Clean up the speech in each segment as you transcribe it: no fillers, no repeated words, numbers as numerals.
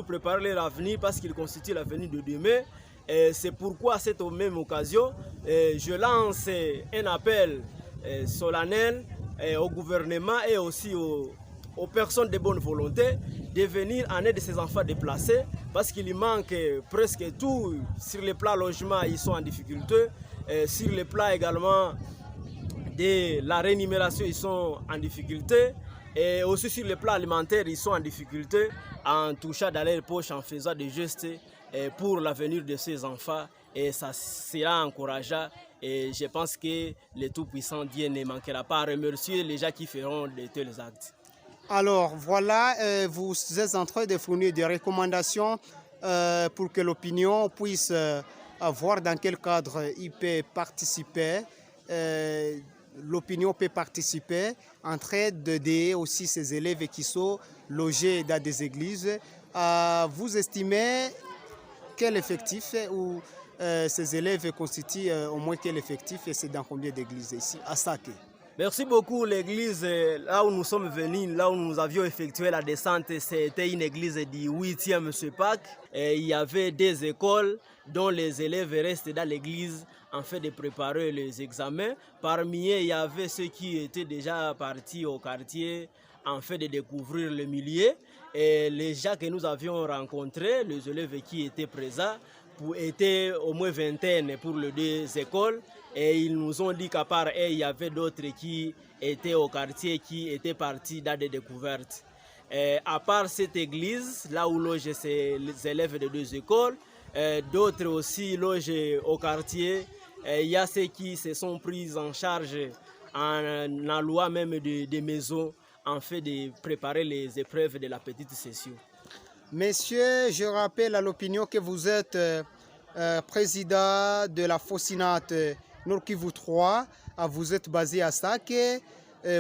surtout préparer leur avenir parce qu'ils constituent l'avenir de demain. C'est pourquoi à cette même occasion, je lance un appel solennel au gouvernement et aussi aux personnes de bonne volonté de venir en aide de ces enfants déplacés parce qu'il manque presque tout. Sur le plan logement, ils sont en difficulté. Sur le plan également de la rémunération, ils sont en difficulté. Et aussi sur le plan alimentaire, ils sont en difficulté en touchant dans leur poche, en faisant des gestes pour l'avenir de ces enfants. Et ça sera encourageant. Et je pense que le Tout-Puissant Dieu ne manquera pas à remercier les gens qui feront de tels actes. Alors voilà, vous êtes en train de fournir des recommandations pour que l'opinion puisse voir dans quel cadre il peut participer. L'opinion peut participer en train d'aider aussi ces élèves qui sont logés dans des églises. Vous estimez quel effectif ou ces élèves constituent au moins quel effectif et c'est dans combien d'églises ici à Saké? Merci beaucoup. L'église, là où nous sommes venus, là où nous avions effectué la descente, c'était une église du 8e CEPAC. Et il y avait des écoles dont les élèves restent dans l'église en fait de préparer les examens. Parmi eux, il y avait ceux qui étaient déjà partis au quartier en fait de découvrir le milieu. Et les gens que nous avions rencontrés, les élèves qui étaient présents, étaient au moins vingtaine pour les deux écoles. Et ils nous ont dit qu'à part eux, il y avait d'autres qui étaient au quartier, qui étaient partis dans des découvertes. Et à part cette église, là où logent les élèves de deux écoles, d'autres aussi logent au quartier. Il y a ceux qui se sont pris en charge en allouant même des maisons en fait de préparer les épreuves de la petite session. Messieurs, je rappelle à l'opinion que vous êtes président de la FOSINAT Nord Kivu 3, vous êtes basé à Saké,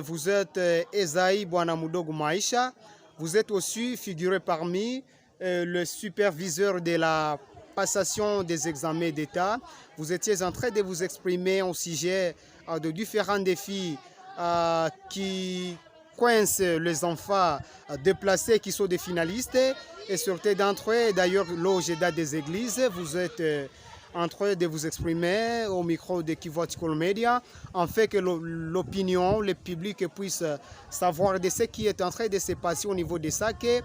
vous êtes Esaïe Bouanamudogu Maïcha, vous êtes aussi figuré parmi le superviseur de la passation des examens d'État. Vous étiez en train de vous exprimer au sujet de différents défis qui coincent les enfants déplacés qui sont des finalistes et certains d'entre eux d'ailleurs logés dans des églises. Vous êtes en train de vous exprimer au micro de Kivu Media, en fait que l'opinion, le public puisse savoir de ce qui est en train de se passer au niveau de Saké.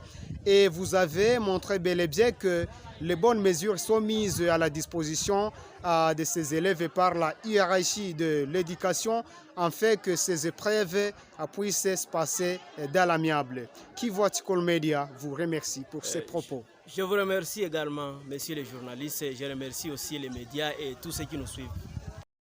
Et vous avez montré bel et bien que les bonnes mesures sont mises à la disposition de ces élèves par la hiérarchie de l'éducation, en fait que ces épreuves puissent se passer dans l'amiable. Kivu Media vous remercie pour ces propos. Je vous remercie également, messieurs les journalistes, et je remercie aussi les médias et tous ceux qui nous suivent.